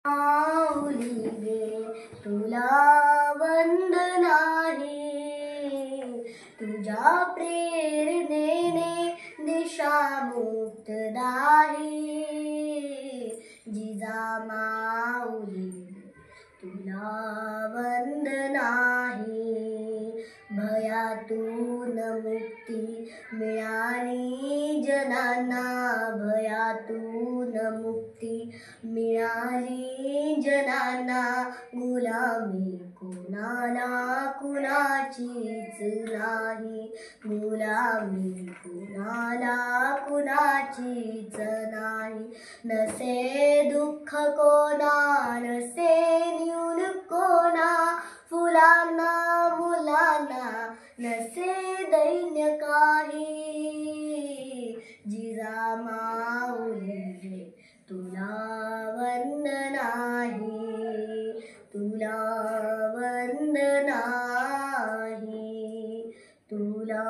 माऊली गे तुला वंदन आहे, तुझ्या प्रेरणेने दिशा मुक्तदायी. जिजामाऊली तुला वंदन आहे, भयातून मुक्ती मिळाली जनांना, भयातून मुक्ती मिळाली जनांना. गुलामी कोणाला कुणाचीच नाही, गुलामी कोणाला कुणाचीच नाही. नसे दुःख कोणा, नसे न्यून कोणा, फुलांना मुलांना नसे दैन्य काही. जिजामाऊली तुला वंदन आहे, तुला वंदन आहे, तुला